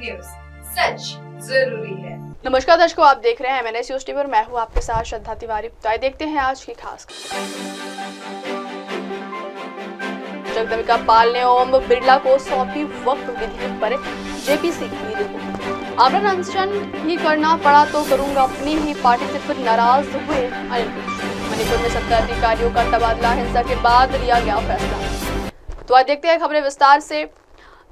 News, सच जरूरी है। नमस्कार दर्शकों, आप देख रहे हैं MNS न्यूज टीवी और मैं हूं आपके साथ श्रद्धा तिवारी। तो आइए देखते हैं आज की खास जगदम्बिका पाल ने ओम बिरला को सौंपी वक्फ विधेयक पर JPC की रिपोर्ट। आमरण अनशन ही करना पड़ा तो करूंगा अपनी ही पार्टी से, फिर नाराज हुए अनिल विज। मणिपुर में 17 अधिकारियों का तबादला, हिंसा के बाद लिया गया फैसला। तो आज देखते हैं खबरें विस्तार से।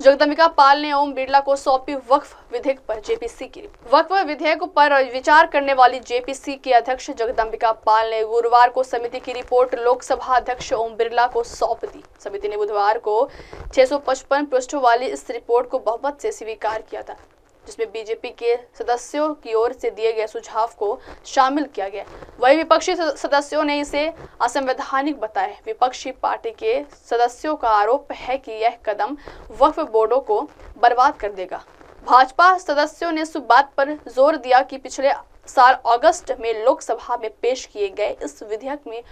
जगदम्बिका पाल ने ओम बिरला को सौंपी वक्फ विधेयक पर JPC की रिपोर्ट। वक्फ विधेयक पर विचार करने वाली JPC के अध्यक्ष जगदम्बिका पाल ने गुरुवार को समिति की रिपोर्ट लोकसभा अध्यक्ष ओम बिरला को सौंप दी। समिति ने बुधवार को 655 पृष्ठों वाली इस रिपोर्ट को बहुमत से स्वीकार किया था, जिसमें BJP के सदस्यों की ओर से दिए गए सुझाव को शामिल किया गया। वही विपक्षी सदस्यों ने इसे असंवैधानिक बताया। विपक्षी पार्टी के सदस्यों का आरोप है कि यह कदम वक्फ बोर्डों को बर्बाद कर देगा। भाजपा सदस्यों ने इस बात पर जोर दिया कि पिछले साल अगस्त में लोकसभा में पेश किए गए इस विधेयक में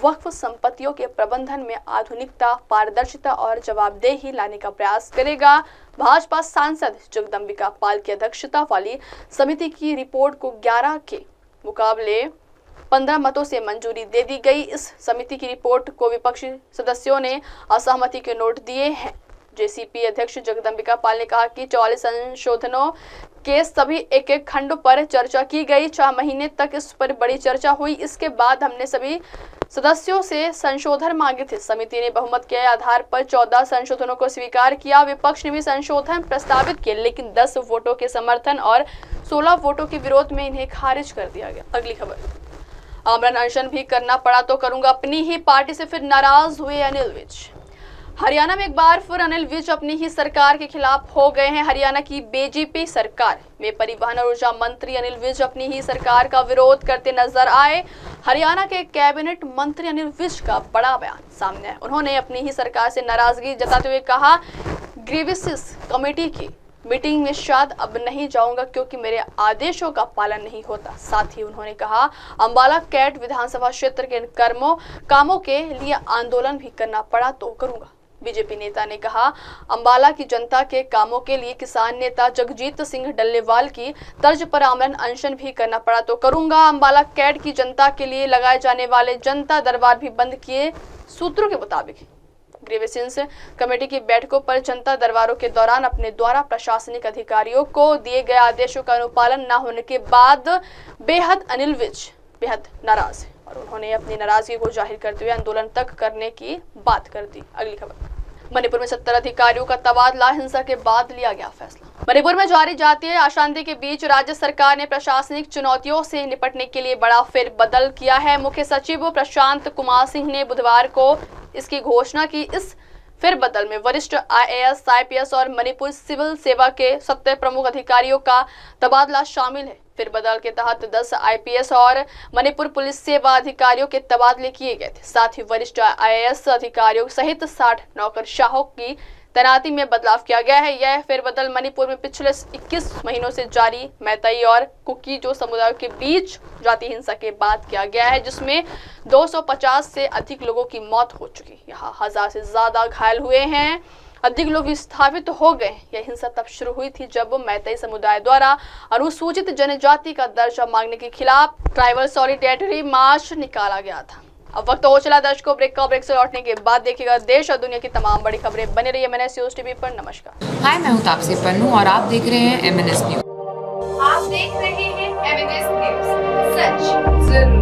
वक्फ संपत्तियों के प्रबंधन में आधुनिकता, पारदर्शिता और जवाबदेही लाने का प्रयास करेगा। भाजपा सांसद जगदम्बिका पाल की अध्यक्षता वाली समिति की रिपोर्ट को 11 के मुकाबले 15 मतों से मंजूरी दे दी गई। इस समिति की रिपोर्ट को विपक्षी सदस्यों ने असहमति के नोट दिए हैं। JCP अध्यक्ष जगदम्बिका पाल ने कहा कि 44 संशोधनों के सभी एक खंड पर चर्चा की गई। 6 महीने तक इस पर बड़ी चर्चा हुई। इसके बाद हमने सभी सदस्यों से संशोधन मांगे थे। समिति ने बहुमत के आधार पर 14 संशोधनों को स्वीकार किया। विपक्ष ने भी संशोधन प्रस्तावित किए, लेकिन 10 वोटों के समर्थन और 16 वोटों के विरोध में इन्हें खारिज कर दिया गया। अगली खबर, आमरण अनशन भी करना पड़ा तो करूंगा अपनी ही पार्टी से, फिर नाराज हुए अनिल विज। हरियाणा में एक बार फिर अनिल विज अपनी ही सरकार के खिलाफ हो गए हैं। हरियाणा की BJP सरकार में परिवहन और ऊर्जा मंत्री अनिल विज अपनी ही सरकार का विरोध करते नजर आए। हरियाणा के कैबिनेट मंत्री अनिल विज का बड़ा बयान सामने आया। उन्होंने अपनी ही सरकार से नाराजगी जताते हुए कहा, ग्रीवेंसेस कमेटी की मीटिंग में शायद अब नहीं जाऊंगा क्योंकि मेरे आदेशों का पालन नहीं होता। साथ ही उन्होंने कहा, अंबाला कैट विधानसभा क्षेत्र के कामों के लिए आंदोलन भी करना पड़ा तो करूंगा। BJP नेता ने कहा, अंबाला की जनता के कामों के लिए किसान नेता जगजीत सिंह डल्लेवाल की तर्ज पर आमरण अनशन भी करना पड़ा तो करूंगा। अंबाला कैट की जनता के लिए लगाए जाने वाले जनता दरबार भी बंद किए। सूत्रों के मुताबिक ग्रीवेंसेस कमेटी की बैठकों पर जनता दरबारों के दौरान अपने द्वारा प्रशासनिक अधिकारियों को दिए गए आदेशों का अनुपालन न होने के बाद अनिल विज बेहद नाराज है और उन्होंने अपनी नाराजगी को जाहिर करते हुए आंदोलन तक करने की बात कर दी। अगली खबर, मणिपुर में 17 अधिकारियों का तबादला, हिंसा के बाद लिया गया फैसला। मणिपुर में जारी जातीय अशांति के बीच राज्य सरकार ने प्रशासनिक चुनौतियों से निपटने के लिए बड़ा फेरबदल किया है। मुख्य सचिव प्रशांत कुमार सिंह ने बुधवार को इसकी घोषणा की। इस फेरबदल में वरिष्ठ IAS, IPS और मणिपुर सिविल सेवा के 17 प्रमुख अधिकारियों का तबादला शामिल है। फेरबदल के तहत 10 IPS और मणिपुर पुलिस सेवा अधिकारियों के तबादले किए गए थे। साथ ही वरिष्ठ IAS अधिकारियों सहित 60 नौकरशाहों की तैनाती में बदलाव किया गया है। यह फेरबदल मणिपुर में पिछले 21 महीनों से जारी मैतेई और कुकी-जो समुदायों के बीच जाति हिंसा के बाद किया गया है, जिसमें 250 से अधिक लोगों की मौत हो चुकी। यहाँ 1000 से ज्यादा घायल हुए हैं, अधिक लोग विस्थापित हो गए। यह हिंसा तब शुरू हुई थी जब मैतेई समुदाय द्वारा अनुसूचित जनजाति का दर्जा मांगने के खिलाफ ट्राइबल सॉलिडेरिटी मार्च निकाला गया था। अब वक्त हो चला दर्शकों ब्रेक से लौटने के बाद देखिएगा देश और दुनिया की तमाम बड़ी खबरें। बने रहिए MNS न्यूज टीवी पर। नमस्कार। हाय, मैं हूँ तापसी पन्नू और आप देख रहे हैं MNS न्यूज। आप देख रहे हैं MNS न्यूज, सच जरूरी।